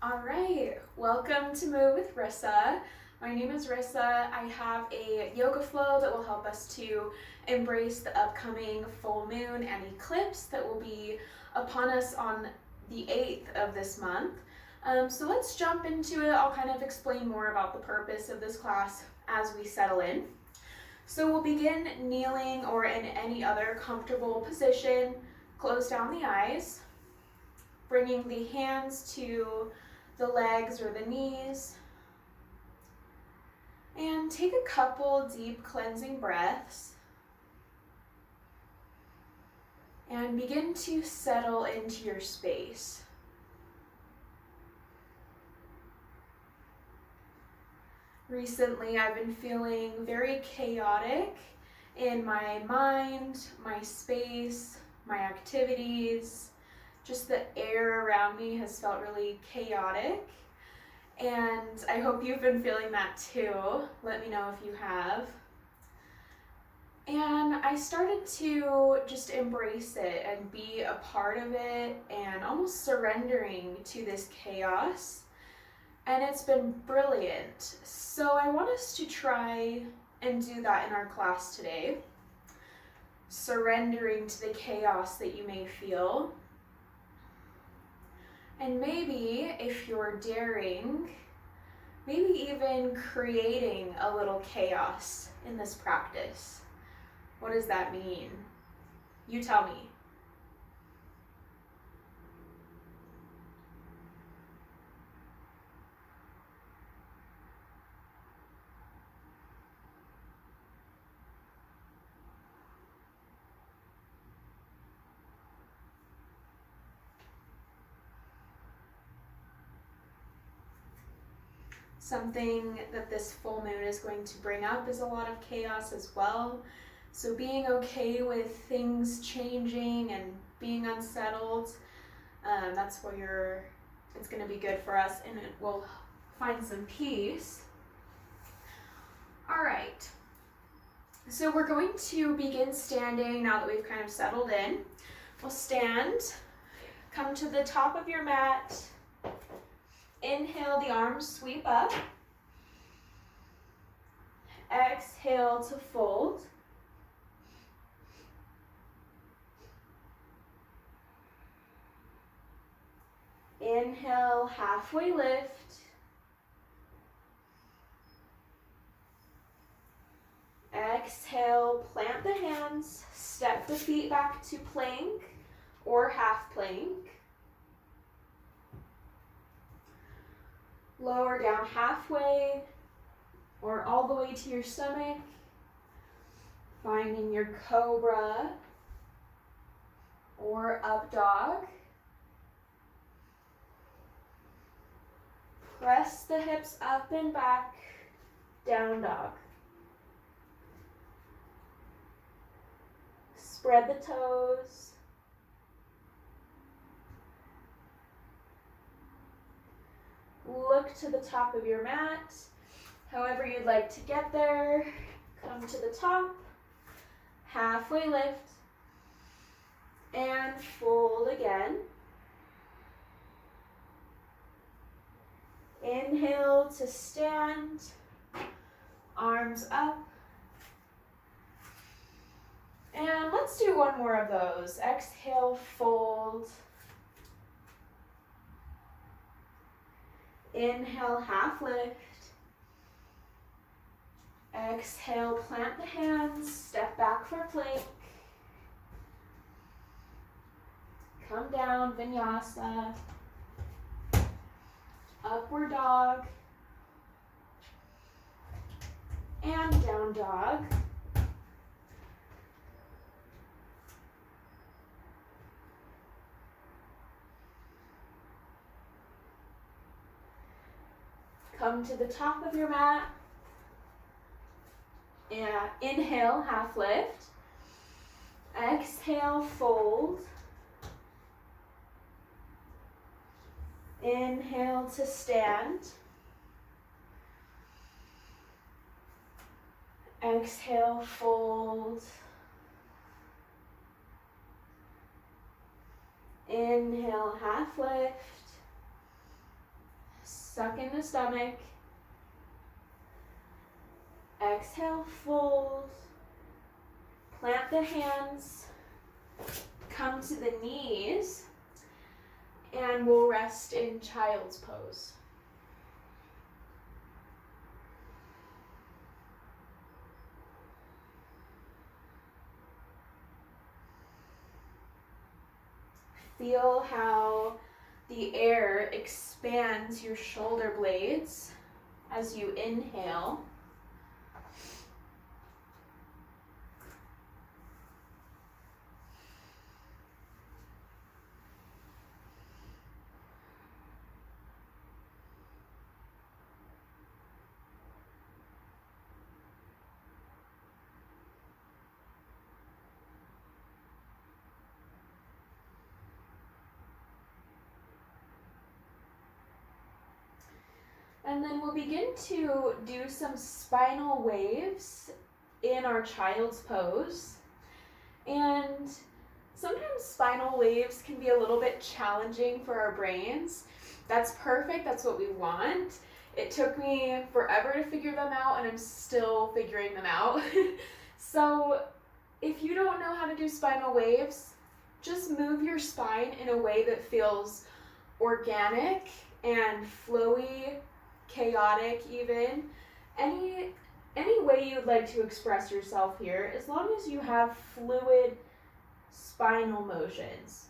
All right, welcome to Move with Rissa. My name is Rissa. I have a yoga flow that will help us to embrace the upcoming full moon and eclipse that will be upon us on the 8th of this month. So let's jump into it. I'll kind of explain more about the purpose of this class as we settle in. So we'll begin kneeling or in any other comfortable position. Close down the eyes, bringing the hands to the legs or the knees, and take a couple deep cleansing breaths and begin to settle into your space. Recently, I've been feeling very chaotic in my mind, my space, my activities. Just the air around me has felt really chaotic, and I hope you've been feeling that too. Let me know if you have. And I started to just embrace it and be a part of it and almost surrendering to this chaos, and it's been brilliant. So I want us to try and do that in our class today, surrendering to the chaos that you may feel. And maybe, if you're daring, maybe even creating a little chaos in this practice. What does that mean? You tell me. Something that this full moon is going to bring up is a lot of chaos as well. So being okay with things changing and being unsettled, that's where it's going to be good for us, and it will find some peace. All right. So we're going to begin standing now that we've kind of settled in. We'll stand, come to the top of your mat. Inhale, the arms sweep up. Exhale to fold. Inhale, halfway lift. Exhale, plant the hands, step the feet back to plank or half plank. Lower down halfway or all the way to your stomach, finding your cobra or up dog. Press the hips up and back, down dog. Spread the toes. Look to the top of your mat. However you'd like to get there, come to the top, halfway lift, and fold again. Inhale to stand, arms up. And let's do one more of those. Exhale, fold. Inhale, half lift. Exhale, plant the hands, step back for plank. Come down, vinyasa. Upward dog. And down dog. Come to the top of your mat. And inhale, half lift. Exhale, fold. Inhale to stand. Exhale, fold. Inhale, half lift. Suck in the stomach. Exhale, fold. Plant the hands. Come to the knees. And we'll rest in child's pose. Feel how the air expands your shoulder blades as you inhale. And then we'll begin to do some spinal waves in our child's pose. And sometimes spinal waves can be a little bit challenging for our brains. That's perfect, that's what we want. It took me forever to figure them out, and I'm still figuring them out. So if you don't know how to do spinal waves, just move your spine in a way that feels organic and flowy, chaotic even. Any way you'd like to express yourself here, as long as you have fluid spinal motions.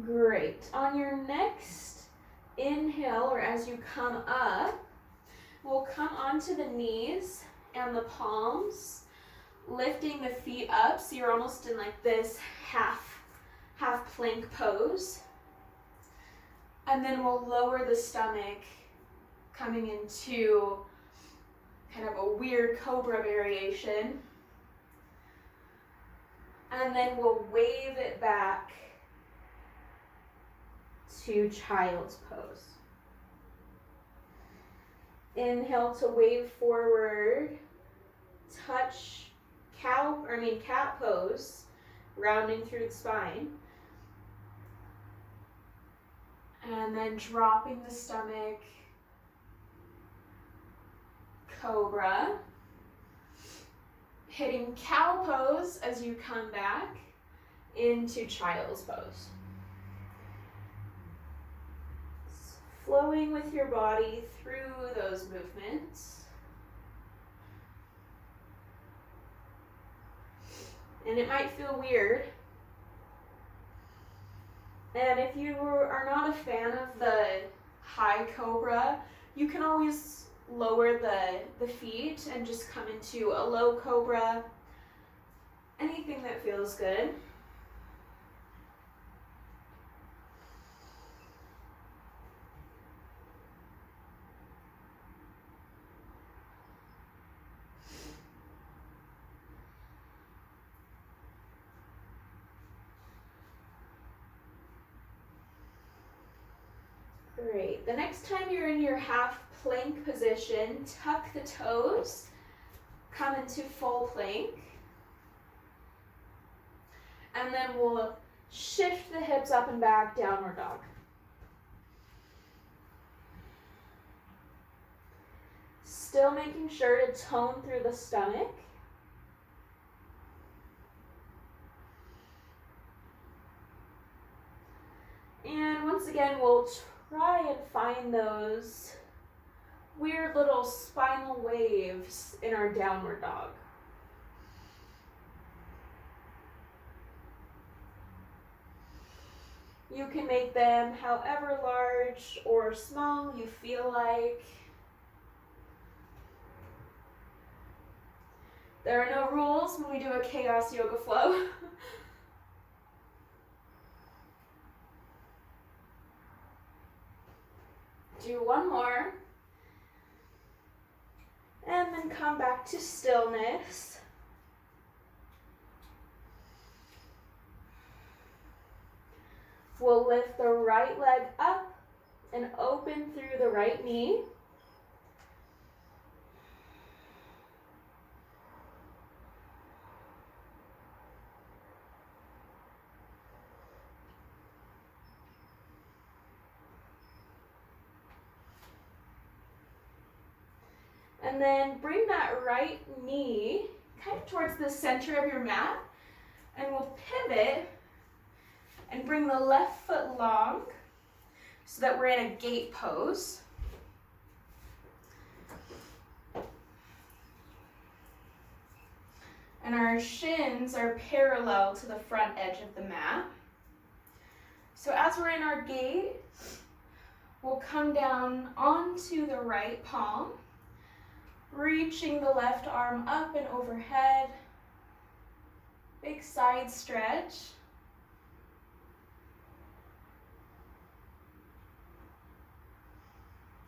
Great. On your next inhale, or as you come up, we'll come onto the knees and the palms, lifting the feet up so you're almost in like this half plank pose. And then we'll lower the stomach, coming into kind of a weird cobra variation. And then we'll wave it back to child's pose. Inhale to wave forward, touch cat pose, rounding through the spine. And then dropping the stomach, cobra. Hitting cow pose as you come back into child's pose. Flowing with your body through those movements. And it might feel weird. And if you are not a fan of the high cobra, you can always lower the feet and just come into a low cobra. Anything that feels good. Great. The next time you're in your half plank position, tuck the toes, come into full plank. And then we'll shift the hips up and back, downward dog. Still making sure to tone through the stomach. And once again, we'll try and find those weird little spinal waves in our downward dog. You can make them however large or small you feel like. There are no rules when we do a chaos yoga flow. Do one more. And then come back to stillness. We'll lift the right leg up and open through the right knee. And then bring that right knee kind of towards the center of your mat, and we'll pivot and bring the left foot long so that we're in a gate pose. And our shins are parallel to the front edge of the mat. So as we're in our gate, we'll come down onto the right palm, reaching the left arm up and overhead. Big side stretch.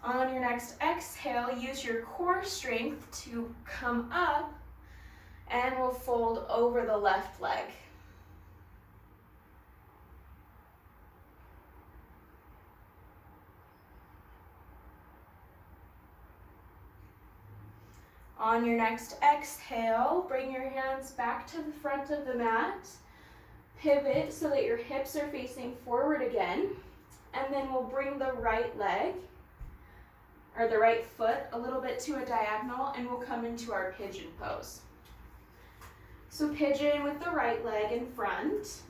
On your next exhale, use your core strength to come up, and we'll fold over the left leg. On your next exhale, bring your hands back to the front of the mat. Pivot so that your hips are facing forward again. And then we'll bring the right leg, or the right foot, a little bit to a diagonal, and we'll come into our pigeon pose. So pigeon with the right leg in front.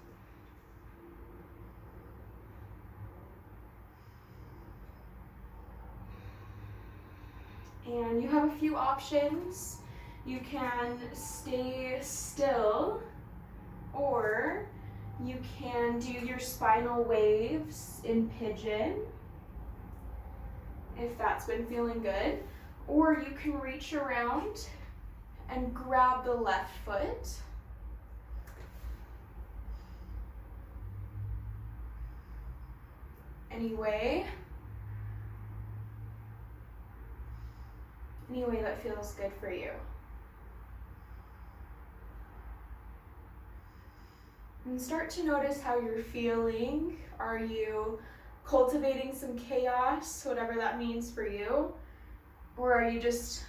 And you have a few options. You can stay still, or you can do your spinal waves in pigeon, if that's been feeling good. Or you can reach around and grab the left foot. Any way that feels good for you. And start to notice how you're feeling. Are you cultivating some chaos, whatever that means for you? Or are you just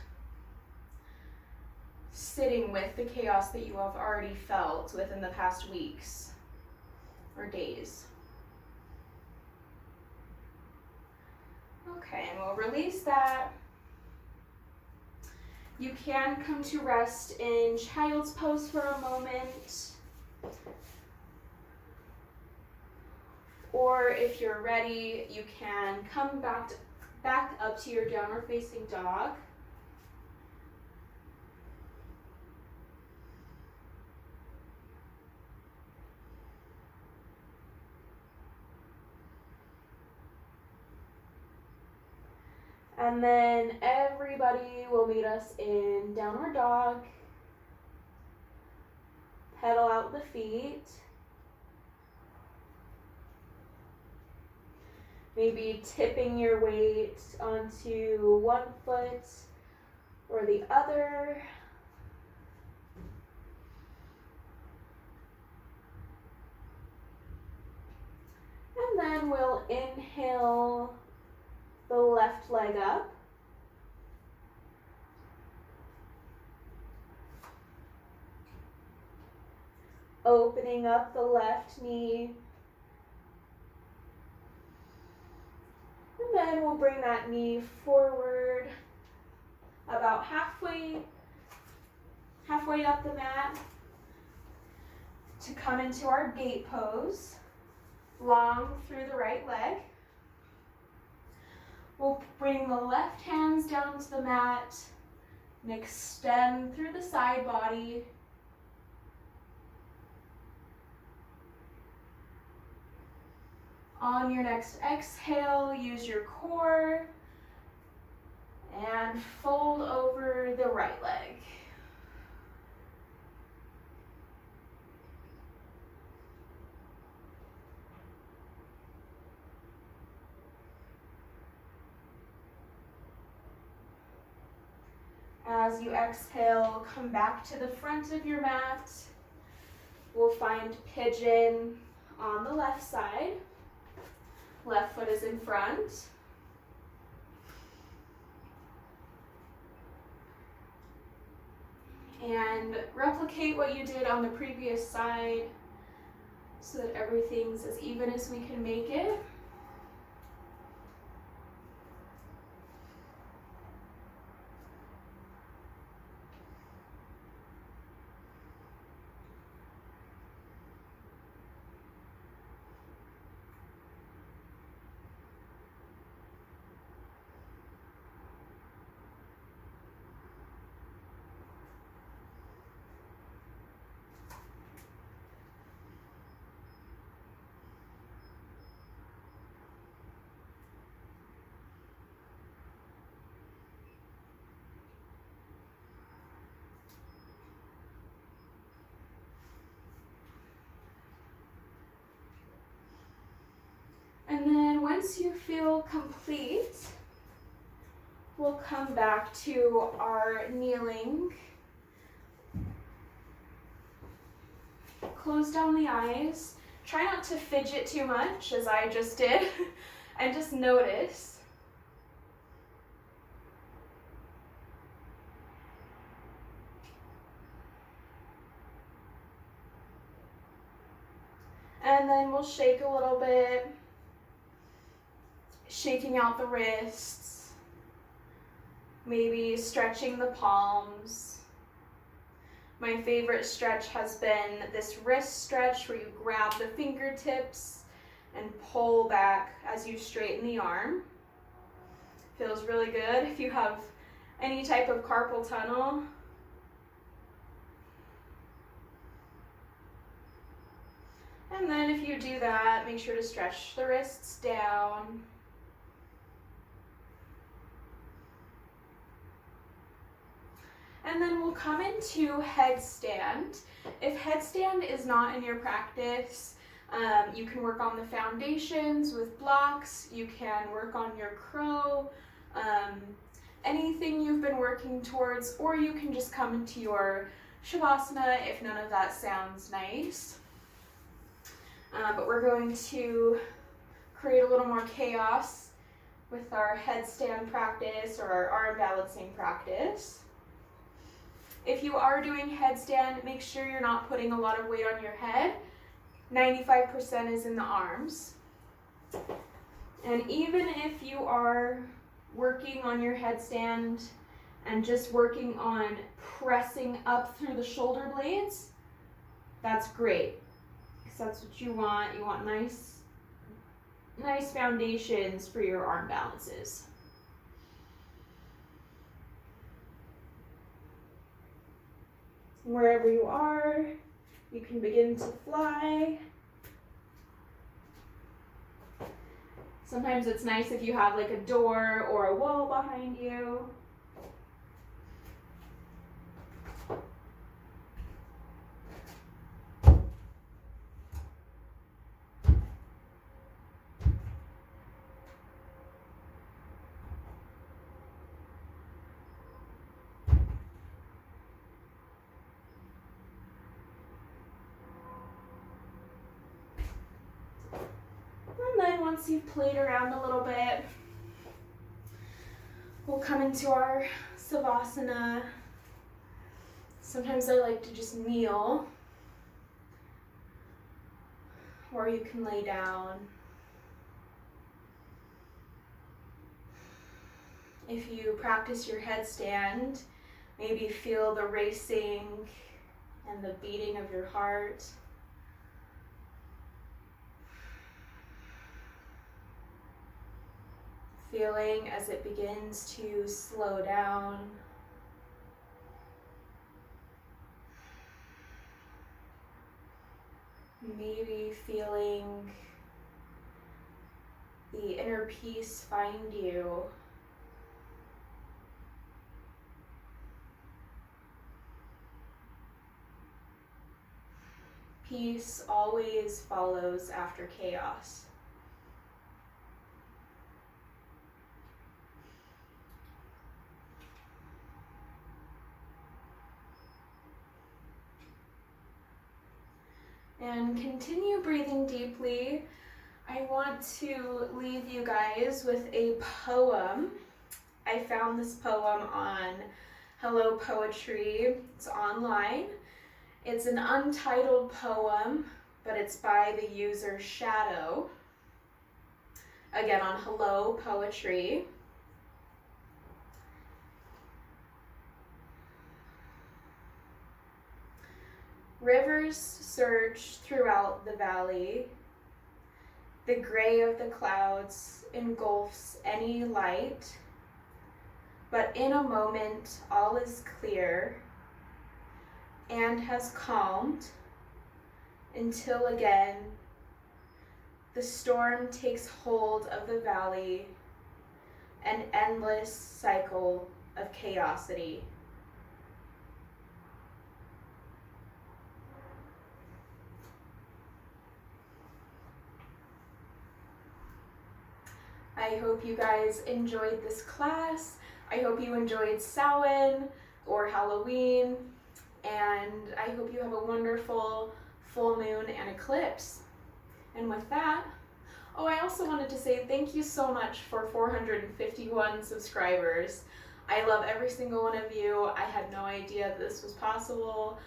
sitting with the chaos that you have already felt within the past weeks or days? Okay, and we'll release that. You can come to rest in child's pose for a moment. Or if you're ready, you can come back up to your downward facing dog. And then everybody will meet us in downward dog. Pedal out the feet. Maybe tipping your weight onto one foot or the other. And then we'll inhale the left leg up. Opening up the left knee. And then we'll bring that knee forward about halfway up the mat to come into our gate pose, long through the right leg. We'll bring the left hands down to the mat and extend through the side body. On your next exhale, use your core and fold over the right leg. As you exhale, come back to the front of your mat. We'll find pigeon on the left side. Left foot is in front. And replicate what you did on the previous side so that everything's as even as we can make it. And then once you feel complete, we'll come back to our kneeling. Close down the eyes. Try not to fidget too much, as I just did, and just notice. And then we'll shake a little bit. Shaking out the wrists, maybe stretching the palms. My favorite stretch has been this wrist stretch where you grab the fingertips and pull back as you straighten the arm. Feels really good if you have any type of carpal tunnel. And then if you do that, make sure to stretch the wrists down. And then we'll come into headstand. If headstand is not in your practice, you can work on the foundations with blocks. You can work on your crow, anything you've been working towards, or you can just come into your Savasana if none of that sounds nice. But we're going to create a little more chaos with our headstand practice or our arm balancing practice. If you are doing headstand, make sure you're not putting a lot of weight on your head. 95% is in the arms. And even if you are working on your headstand and just working on pressing up through the shoulder blades, that's great. Because that's what you want. You want nice foundations for your arm balances. Wherever you are, you can begin to fly. Sometimes it's nice if you have like a door or a wall behind you. Once you've played around a little bit, we'll come into our Savasana. Sometimes I like to just kneel, or you can lay down. If you practice your headstand, maybe feel the racing and the beating of your heart. Feeling as it begins to slow down. Maybe feeling the inner peace find you. Peace always follows after chaos. And continue breathing deeply. I want to leave you guys with a poem. I found this poem on Hello Poetry. It's online. It's an untitled poem, but it's by the user Shadow. Again, on Hello Poetry. Rivers surge throughout the valley. The gray of the clouds engulfs any light. But in a moment, all is clear and has calmed until again the storm takes hold of the valley, an endless cycle of chaosity. I hope you guys enjoyed this class. I hope you enjoyed Samhain or Halloween, and I hope you have a wonderful full moon and eclipse. And with that, oh, I also wanted to say thank you so much for 451 subscribers. I love every single one of you. I had no idea this was possible.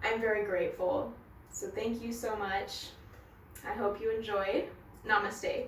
I'm very grateful. So thank you so much. I hope you enjoyed. Namaste.